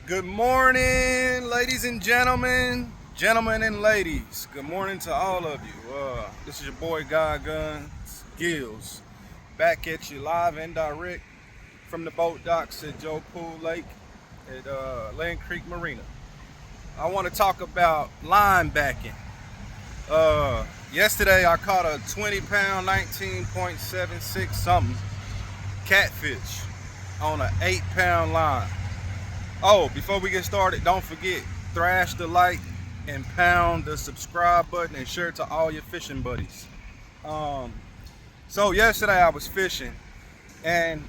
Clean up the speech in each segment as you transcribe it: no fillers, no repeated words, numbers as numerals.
Good morning, ladies and gentlemen, gentlemen and ladies. Good morning to all of you. This is your boy God Guns Gills, back at you live and direct from the boat docks at Joe Pool Lake at Land Creek Marina. I want to talk about line backing. Yesterday I caught a 20-pound, 19.76 something catfish on an 8-pound line. Oh, before we get started, don't forget, thrash the like and pound the subscribe button and share it to all your fishing buddies. So yesterday I was fishing, and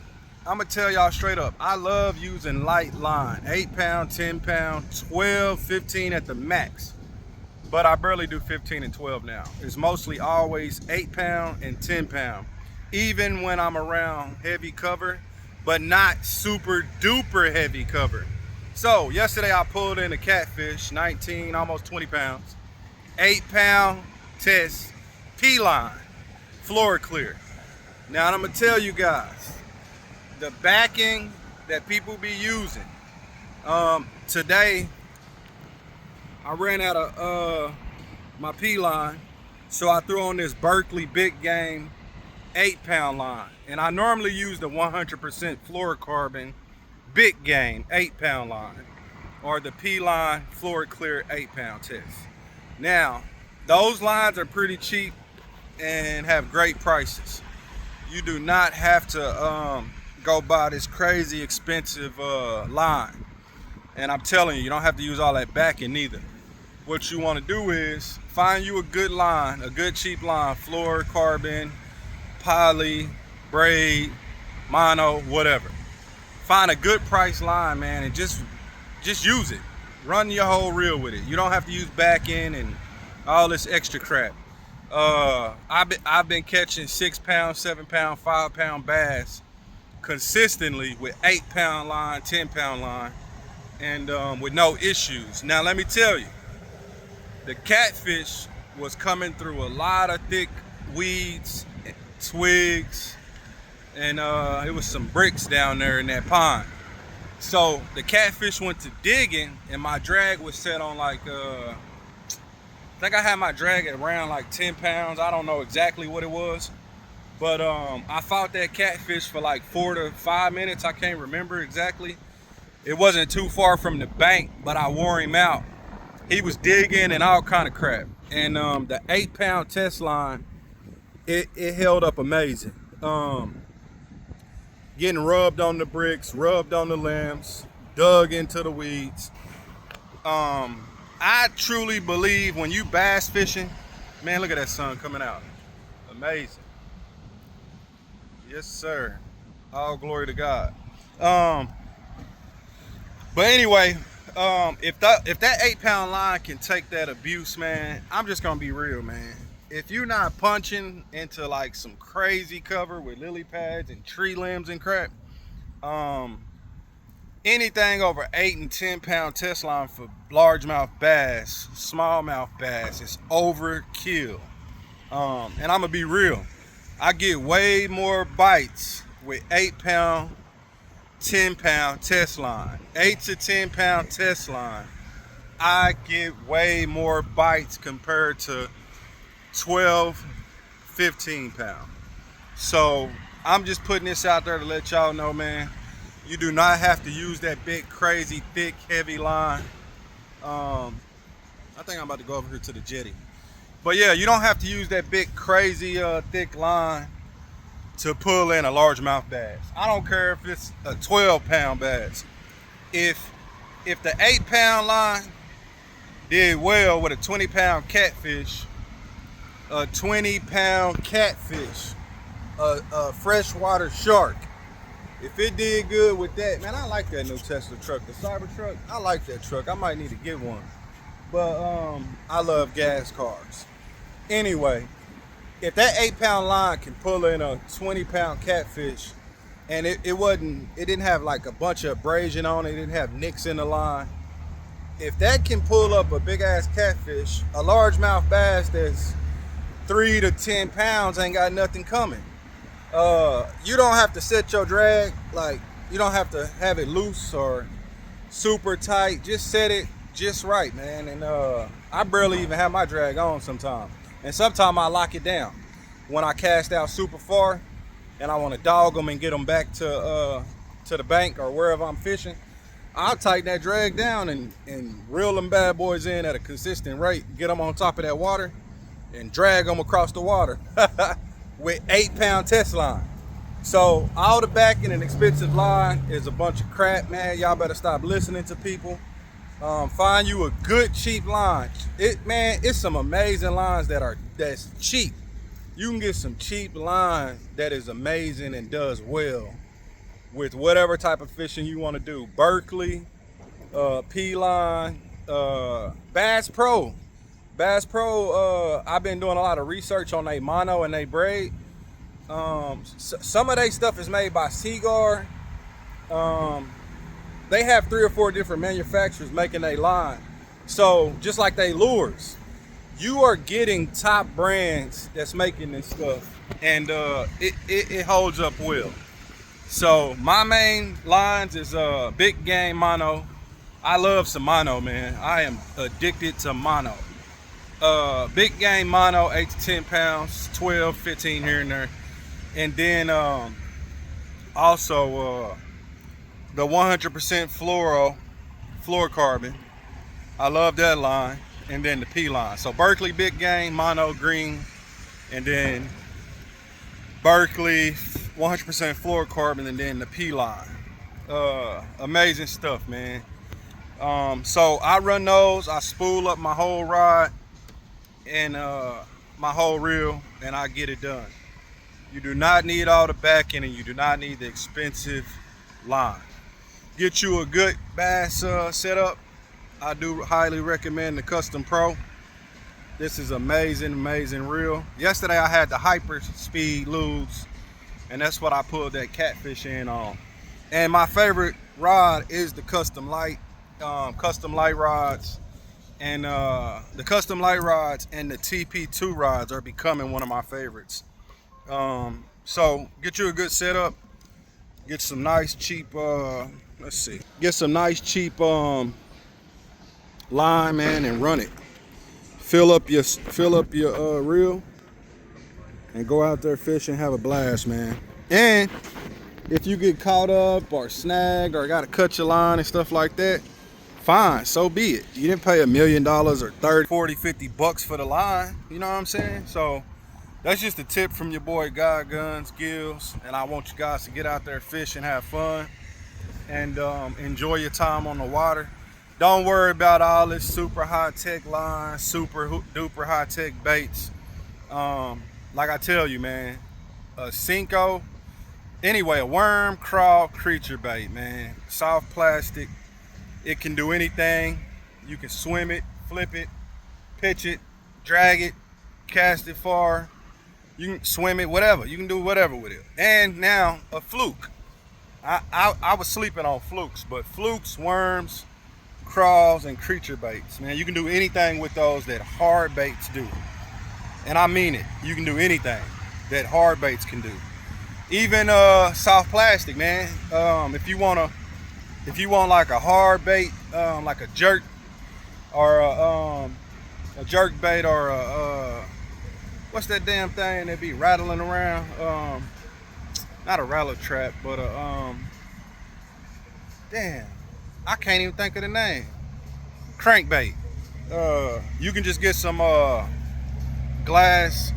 I'm gonna tell y'all straight up, I love using light line, 8-pound, 10-pound, 12, 15 at the max. But I barely do 15 and 12 now. It's mostly always 8-pound and 10-pound, even when I'm around heavy cover, but not super duper heavy cover. So yesterday I pulled in a catfish, 19, almost 20 pounds, 8-pound test P-line, floor clear. Now I'm gonna tell you guys, the backing that people be using. Today I ran out of my P-line, so I threw on this Berkeley Big Game 8-pound line. And I normally use the 100% fluorocarbon Big Game 8-pound line, or the P-line floor clear 8-pound test. Now, those lines are pretty cheap and have great prices. You do not have to go buy this crazy expensive line. And I'm telling you, you don't have to use all that backing either. What you want to do is find you a good line, a good cheap line, fluorocarbon, poly, braid, mono, whatever. Find a good price line, man, and just use it. Run your whole reel with it. You don't have to use back end and all this extra crap. I've been catching 6-pound, 7-pound, 5-pound bass consistently with 8-pound line, 10-pound line, and with no issues. Now let me tell you, the catfish was coming through a lot of thick weeds, twigs, and it was some bricks down there in that pond. So the catfish went to digging, and my drag was set on like I think I had my drag at around like 10 pounds. I don't know exactly what it was, but I fought that catfish for like 4 to 5 minutes. I can't remember exactly. It wasn't too far from the bank, but I wore him out. He was digging and all kind of crap. And the 8-pound test line, it held up amazing. Getting rubbed on the bricks, rubbed on the limbs, dug into the weeds. I truly believe when you bass fishing, man, look at that sun coming out. Amazing. Yes, sir. All glory to God. But anyway, if that 8-pound line can take that abuse, man, I'm just gonna be real, man. If you're not punching into like some crazy cover with lily pads and tree limbs and crap, anything over 8 and 10-pound test line for largemouth bass, smallmouth bass is overkill. And I'm gonna be real, I get way more bites with 8-pound, 10-pound test line, 8 to 10-pound test line. I get way more bites compared to 12, 15-pound. So I'm just putting this out there to let y'all know, man, you do not have to use that big, crazy, thick, heavy line. I think I'm about to go over here to the jetty. But yeah, you don't have to use that big, crazy, thick line to pull in a largemouth bass. I don't care if it's a 12-pound bass. If the 8-pound line did well with a 20-pound catfish, a 20-pound catfish, a freshwater shark, if it did good with that, man, I like that new Tesla truck, the Cybertruck. I like that truck. I might need to get one. But I love gas cars. Anyway, if that 8-pound line can pull in a 20-pound catfish, and it didn't have like a bunch of abrasion on it, it didn't have nicks in the line. If that can pull up a big ass catfish, a largemouth bass that's 3 to 10 pounds ain't got nothing coming. You don't have to set your drag, like you don't have to have it loose or super tight. Just set it just right, man. And I barely even have my drag on sometimes. And sometimes I lock it down when I cast out super far and I want to dog them and get them back to the bank or wherever I'm fishing. I'll tighten that drag down and reel them bad boys in at a consistent rate, get them on top of that water and drag them across the water with 8-pound test line. So all the backing and expensive line is a bunch of crap, man. Y'all better stop listening to people. Find you a good cheap line. It's some amazing lines that's cheap. You can get some cheap line that is amazing and does well with whatever type of fishing you want to do. Berkeley, P-line, Bass Pro. I've been doing a lot of research on their mono and their braid. Some of their stuff is made by Seaguar. They have 3 or 4 different manufacturers making their line. So just like they lures, you are getting top brands that's making this stuff, and it holds up well. So my main lines is big game mono. I love some mono, man. I am addicted to mono. Big game mono, 8 to 10 pounds, 12, 15 here and there. And then also the 100% fluorocarbon. I love that line. And then the P line. So Berkeley big game, mono green, and then Berkeley 100% fluorocarbon, and then the P line. Amazing stuff, man. So I run those. I spool up my whole rod and my whole reel, and I get it done. You do not need all the backing, and you do not need the expensive line. Get you a good bass setup. I do highly recommend the Custom Pro. This is amazing reel. Yesterday I had the Hyper Speed ludes, and that's what I pulled that catfish in on. And my favorite rod is the Custom Light rods. And the Custom Light rods and the TP2 rods are becoming one of my favorites. So get you a good setup. Get some nice cheap, get some nice cheap line, man, and run it. Fill up your reel and go out there fishing, have a blast, man. And if you get caught up or snagged or got to cut your line and stuff like that, fine, so be it. You didn't pay $1 million or 30, 40, 50 bucks for the line. You know what I'm saying? So that's just a tip from your boy God Guns Gills, and I want you guys to get out there, fish, and have fun, and enjoy your time on the water. Don't worry about all this super high-tech lines, super duper high-tech baits. Like I tell you, man, a Cinco, anyway, a worm crawl creature bait, man. Soft plastic. It can do anything. You can swim it, flip it, pitch it, drag it, cast it far. You can swim it, whatever. You can do whatever with it. And now a fluke. I was sleeping on flukes, but flukes, worms, crawls, and creature baits, man, you can do anything with those that hard baits do. And I mean it. You can do anything that hard baits can do. Even soft plastic, man. If you want like a hard bait, like a jerk, or a jerk bait, or a what's that damn thing that be rattling around? Not a rattle trap, but a damn, I can't even think of the name. Crankbait. You can just get some glass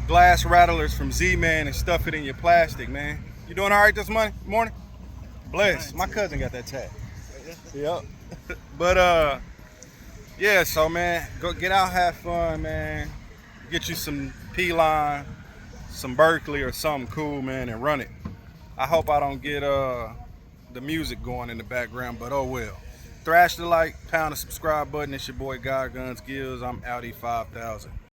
rattlers from Z-Man and stuff it in your plastic, man. You doing all right this morning? Bless. My cousin got that tag. Yep. But yeah, so man, go get out, have fun, man. Get you some P-line, some Berkeley or something cool, man, and run it. I hope I don't get the music going in the background, but oh well. Thrash the like, pound the subscribe button. It's your boy God Guns Gills. I'm Audi 5000.